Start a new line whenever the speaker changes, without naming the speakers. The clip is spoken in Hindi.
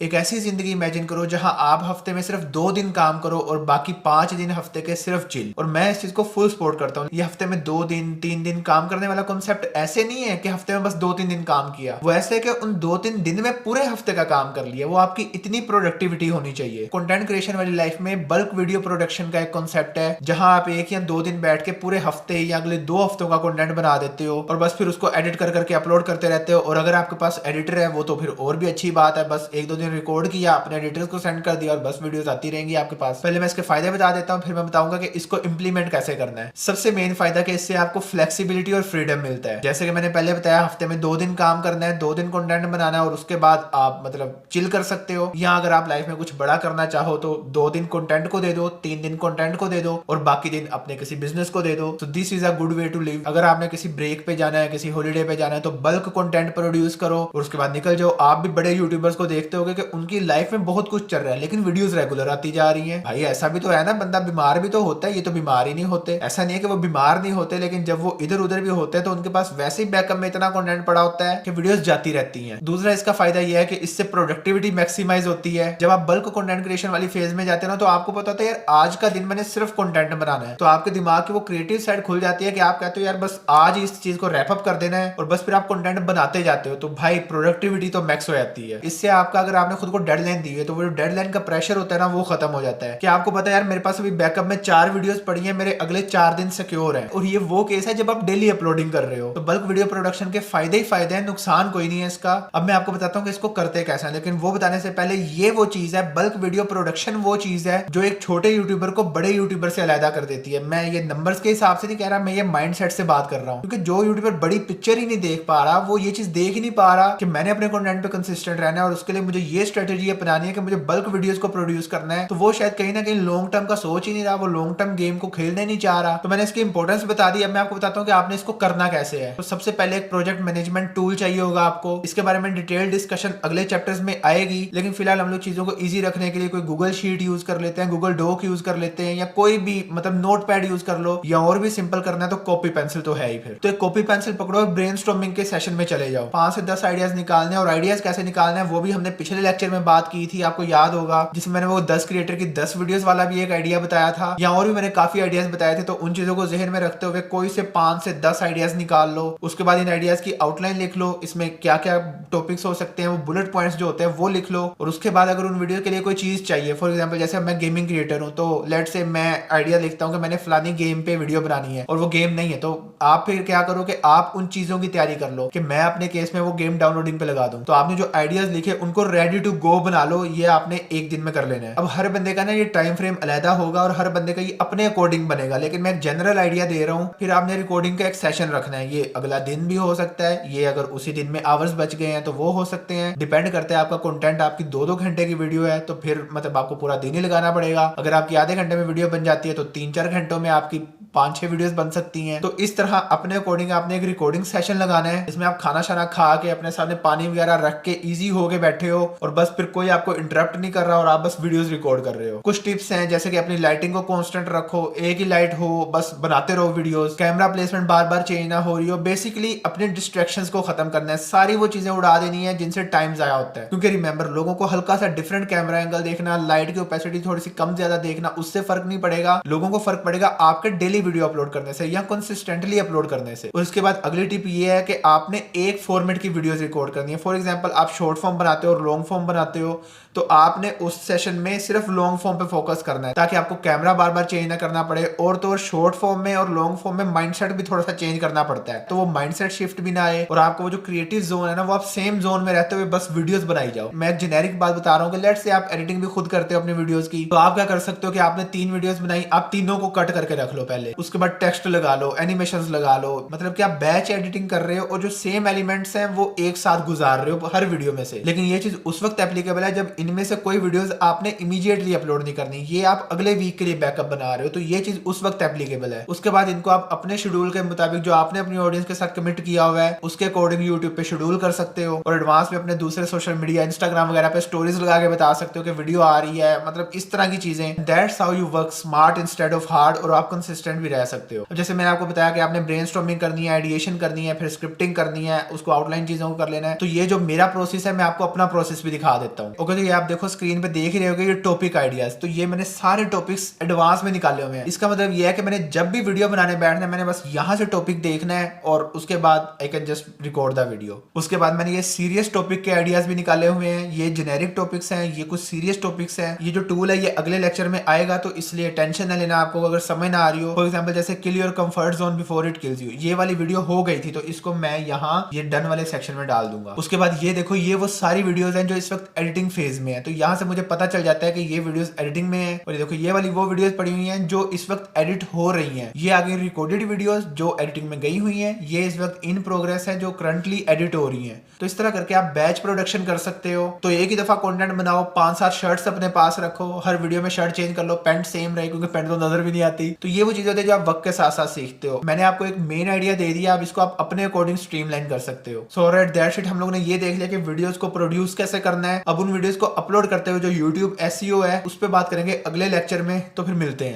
एक ऐसी जिंदगी इमेजिन करो जहां आप हफ्ते में सिर्फ 2 दिन काम करो और बाकी 5 दिन हफ्ते के सिर्फ चिल। और मैं इस चीज को फुल सपोर्ट करता हूँ। ये हफ्ते में 2 दिन 3 दिन काम करने वाला कॉन्सेप्ट ऐसे नहीं है कि हफ्ते में बस 2-3 दिन काम किया, वो ऐसे है कि उन 2-3 दिन में पूरे हफ्ते का काम कर लिया। वो आपकी इतनी प्रोडक्टिविटी होनी चाहिए। कंटेंट क्रिएशन वाली लाइफ में बल्क वीडियो प्रोडक्शन का एक कॉन्सेप्ट है जहां आप 1 या 2 दिन बैठ के पूरे हफ्ते या अगले 2 हफ्तों का कंटेंट बना देते हो और बस फिर उसको एडिट कर करके अपलोड करते रहते हो। और अगर आपके पास एडिटर है वो तो फिर और भी अच्छी बात है। बस 1-2 दिन रिकॉर्ड किया, अपने एडिटर्स को सेंड कर दिया और बस वीडियोस आती रहेंगी आपके पास। पहले मैं इसके फायदे बता देता हूँ, फिर मैं बताऊंगा कि इसको इंप्लीमेंट कैसे करना है। सबसे मेन फायदा कि इससे आपको फ्लेक्सिबिलिटी और फ्रीडम मिलता है। जैसे कि मैंने पहले बताया, हफ्ते में 2 दिन काम करना है, 2 दिन कंटेंट बनाना है और उसके बाद आप मतलब चिल कर सकते हो। या अगर आप लाइफ में कुछ बड़ा करना चाहो तो 2 दिन कंटेंट को दे दो, 3 दिन कंटेंट को दे दो और बाकी दिन अपने किसी बिजनेस को दे दो। तो this is a good way to live. अगर आपने किसी ब्रेक पे जाना है, किसी हॉलीडे पे जाना है तो बल्क कंटेंट प्रोड्यूस करो और उसके बाद निकल जाओ। आप भी बड़े यूट्यूबर्स को देखते होगे कि उनकी लाइफ में बहुत कुछ चल रहा है लेकिन वीडियोस रेगुलर आती जा रही हैं। भाई ऐसा भी तो है ना, बंदा बीमार भी तो होता है, ये तो बीमार ही नहीं होते। ऐसा नहीं है कि वो बीमार नहीं होते, लेकिन जब वो इधर उधर भी होते हैं तो उनके पास वैसे ही बैकअप में इतना कंटेंट पड़ा होता है कि वीडियोस जाती रहती हैं। दूसरा इसका फायदा यह है कि इससे प्रोडक्टिविटी मैक्सिमाइज होती है। जब आप बल्क कंटेंट क्रिएशन वाली फेज में जाते हैं ना तो आपको पता होता है यार आज का दिन मैंने सिर्फ कंटेंट बनाना है, तो आपके दिमाग की वो क्रिएटिव साइड खुल जाती है कि आप कहते हो यार बस आज इस चीज को रैप अप कर देना है और बस फिर आप कंटेंट बनाते जाते हो। तो भाई प्रोडक्टिविटी तो मैक्स हो जाती है इससे। आपका अगर आपने खुद को डेडलाइन दी है तो वो डेडलाइन का प्रेशर होता है ना वो खत्म हो जाता है कि आपको पता है यार मेरे पास अभी बैकअप में 4 वीडियोस पड़ी हैं, मेरे अगले 4 दिन सिक्योर हैं। और ये वो केस है जब आप डेली अपलोडिंग कर रहे हो। तो बल्क वीडियो प्रोडक्शन के फायदे ही फायदे हैं, नुकसान कोई नहीं है इसका। अब मैं आपको बताता हूँ कि इसको करते कैसे हैं, लेकिन वो बताने से पहले ये वो चीज है, बल्क वीडियो प्रोडक्शन वो चीज है जो एक छोटे यूट्यूबर को बड़े यूट्यूबर से अलग कर देती है। मैं ये नंबर्स के हिसाब से नहीं कह रहा, मैं ये माइंडसेट से बात कर रहा हूँ। क्योंकि जो यूट्यूबर बड़ी पिक्चर ही नहीं देख पा रहा, वो ये चीज देख ही नहीं पा रहा कि मैंने अपने कंटेंट पे कंसिस्टेंट रहना है और उसके लिए मुझे ये स्ट्रेटेजी अपनानी है कि मुझे बल्क वीडियोस को प्रोड्यूस करना है। तो वो शायद कहीं ना कहीं लॉन्ग टर्म का सोच ही नहीं रहा, वो लॉन्ग टर्म गेम को खेलने नहीं चाह रहा। तो मैंने इसकी इंपॉर्टेंस बता दी। अब मैं आपको बताता हूँ कि आपने इसको करना कैसे है। तो सबसे पहले एक प्रोजेक्ट मैनेजमेंट टूल चाहिए होगा आपको। इसके बारे में डिटेल डिस्कशन अगले चैप्टर्स में आएगी, लेकिन फिलहाल हम लोग चीजों को इजी रखने के लिए कोई गूगल शीट यूज कर लेते हैं, गूगल डॉक यूज कर लेते हैं, या कोई भी मतलब नोट पैड यूज कर लो, या और भी सिंपल करना है तो कॉपी पेंसिल तो है ही। फिर तो एक कॉपी पेंसिल पकड़ो और ब्रेनस्टॉर्मिंग के सेशन में चले जाओ। 5 से 10 आइडियाज निकालने, और आइडियाज कैसे निकालने हैं वो भी हमने पिछले लेक्चर में बात की थी, आपको याद होगा, जिसमें मैंने वो 10 क्रिएटर की 10 वीडियोस वाला भी एक आइडिया बताया था, या और भी मैंने काफी आइडियाज बताए थे। तो उन चीजों को जहन में रखते हुए कोई से 5 से 10 आइडियाज निकाल लो। उसके बाद इन आइडियाज की आउटलाइन लिख लो, इसमें क्या क्या टॉपिक्स हो सकते हैं, वो बुलेट पॉइंट्स जो होते हैं वो लिख लो। और उसके बाद अगर उन वीडियो के लिए कोई चीज चाहिए, फॉर एग्जाम्पल जैसे मैं गेमिंग क्रिएटर हूँ तो लेट से मैं आइडिया लिखता हूँ कि मैंने फलानी गेम पे वीडियो बनानी है और वो गेम नहीं है, तो आप फिर क्या करो कि आप उन चीजों की तैयारी कर लो कि मैं अपने केस में वो गेम डाउनलोडिंग पे लगा दूं। तो आपने जो आइडियाज लिखे उनको रेडी टू गो बना लो, ये आपने एक दिन में कर लेना है। अब हर बंदे का ना ये टाइम फ्रेम अलग होगा और हर बंदे का ये अपने अकॉर्डिंग बनेगा, लेकिन मैं एक जनरल आइडिया दे रहा हूँ। फिर आपने रिकॉर्डिंग का एक सेशन रखना है, ये अगला दिन भी हो सकता है, ये अगर उसी दिन में आवर्स बच गए हैं तो वो हो सकते हैं, डिपेंड करता है। आपका कंटेंट आपकी 2-2 घंटे की वीडियो है तो फिर मतलब आपको पूरा दिन ही लगाना पड़ेगा। अगर आपकी आधे घंटे में वीडियो बन जाती है तो 3-4 घंटों में आपकी 5-6 वीडियोस बन सकती हैं। तो इस तरह अपने अकॉर्डिंग आपने एक रिकॉर्डिंग सेशन लगाना है, इसमें आप खाना शाना खा के अपने सामने पानी वगैरह रख के इजी हो के बैठे हो और बस फिर कोई आपको इंटरप्ट नहीं कर रहा और आप बस वीडियोस रिकॉर्ड कर रहे हो। कुछ टिप्स हैं जैसे कि अपनी लाइटिंग को कांस्टेंट रखो, एक ही लाइट हो, बस बनाते रहो वीडियोस, कैमरा प्लेसमेंट बार बार चेंज ना हो रही हो। बेसिकली अपने डिस्ट्रैक्शंस को खत्म करना है, सारी वो चीजें उड़ा देनी है जिनसे टाइम जाया होता है। क्योंकि रिमेंबर, लोगों को हल्का सा डिफरेंट कैमरा एंगल देखना, लाइट की ओपेसिटी थोड़ी सी कम ज्यादा देखना, उससे फर्क नहीं पड़ेगा। लोगों को फर्क पड़ेगा आपके डेली वीडियो अपलोड करने से या कंसिस्टेंटली अपलोड करने से। और उसके बाद अगली टिप ये है कि आपने एक फॉर्मेट की वीडियोस रिकॉर्ड करनी है। फॉर एग्जांपल आप शॉर्ट फॉर्म बनाते हो और लॉन्ग फॉर्म बनाते हो, तो आपने उस सेशन में सिर्फ लॉन्ग फॉर्म पे फोकस करना है ताकि आपको कैमरा बार बार चेंज ना करना पड़े। और तो शॉर्ट फॉर्म में और लॉन्ग फॉर्म में माइंडसेट भी थोड़ा सा चेंज करना पड़ता है, तो वो माइंडसेट शिफ्ट भी ना आए और आपको वो जो क्रिएटिव जोन है ना वो आप सेम जोन में रहते हुए बस वीडियोस बनाई जाओ। मैं एक जेनेरिक बात बता रहा हूँ कि लेट्स से आप एडिटिंग भी खुद करते हो अपनी वीडियोस की, तो आप क्या कर सकते हो कि आपने 3 वीडियोस बनाई, आप तीनों को कट करके रख लो पहले, उसके बाद टेक्स्ट लगा लो, एनिमेशंस लगा लो, मतलब कि आप बैच एडिटिंग कर रहे हो और जो सेम एलिमेंट्स हैं वो एक साथ गुजार रहे हो हर वीडियो में से। लेकिन ये चीज उस वक्त एप्लीकेबल है जब इनमें से कोई वीडियोस आपने इमीडिएटली अपलोड नहीं करनी, ये आप अगले वीक के लिए बैकअप बना रहे हो, तो ये चीज उस वक्त एप्लीकेबल है। उसके बाद इनको आप अपने शेड्यूल के मुताबिक जो आपने अपनी ऑडियंस के साथ कमिट किया हुआ है उसके अकॉर्डिंग यूट्यूब पे शेड्यूल कर सकते हो और एडवांस में अपने दूसरे सोशल मीडिया इंस्टाग्राम वगैरह पे स्टोरीज लगा के बता सकते हो कि वीडियो आ रही है, मतलब इस तरह की चीजें। That's how you work smart instead of hard, और आप कंसिस्टेंट भी रह सकते हो। जैसे मैंने आपको बताया कि आपने ब्रेनस्टॉर्मिंग करनी है, आइडिएशन करनी है, फिर स्क्रिप्टिंग करनी है, उसको आउटलाइन चीजों को कर लेना है। तो ये जो मेरा प्रोसेस है मैं आपको अपना प्रोसेस भी दिखा देता हूँ। ओके, तो ये आप देखो स्क्रीन पे देख ही रहे होगे ये टॉपिक आइडियाज। तो ये मैंने सारे टॉपिक्स एडवांस में निकाले हुए हैं। इसका मतलब ये है कि मैंने जब भी वीडियो बनाने बैठना है मैंने बस यहाँ से टॉपिक देखना है और उसके बाद I can just record the video. उसके बाद मैंने ये सीरियस टॉपिक के आइडियाज भी निकाले हुए हैं, ये जेनेरिक टॉपिक्स हैं, ये कुछ सीरियस टॉपिक्स हैं। ये जो टूल है ये अगले लेक्चर में आएगा, तो इसलिए टेंशन ना लेना आपको अगर समझ ना आ रही हो। फॉर एग्जाम्पल जैसे kill your comfort zone before it kills you, ये वाली वीडियो हो गई थी तो इसको मैं यहाँ ये डन वाले सेक्शन में डाल दूंगा। उसके बाद ये देखो ये वो सारी वीडियोस हैं जो इस वक्त एडिटिंग फेज में है, तो यहाँ से मुझे पता चल जाता है कि ये वीडियोस एडिटिंग में है। और ये देखो ये वाली वो वीडियोस पड़ी हुई हैं जो इस वक्त एडिट हो रही हैं। ये आगे रिकॉर्डेड वीडियोस जो एडिटिंग में गई हुई हैं, ये इस वक्त इन प्रोग्रेस है जो करंटली एडिट हो रही हैं। तो इस तरह करके आप बैच प्रोडक्शन कर सकते हो। तो एक ही दफा कंटेंट बनाओ, 5-7 शर्ट्स अपने पास रखो, हर वीडियो में शर्ट चेंज कर लो, पैंट सेम रहे क्योंकि पैंट तो नजर भी नहीं आती। तो ये वो चीजें होती है जो आप वक्त के साथ साथ सीखते हो। मैंने आपको एक मेन आइडिया दे दिया, अब इसको आप अपने अकॉर्डिंग स्ट्रीमलाइन कर सकते हो। So alright that's it. हम लोगों ने ये देख लिया कि वीडियोस को प्रोड्यूस कैसे करना है। अब उन वीडियोस को अपलोड करते हुए जो यूट्यूब एसईओ है उस पर बात करेंगे अगले लेक्चर में। तो फिर मिलते हैं।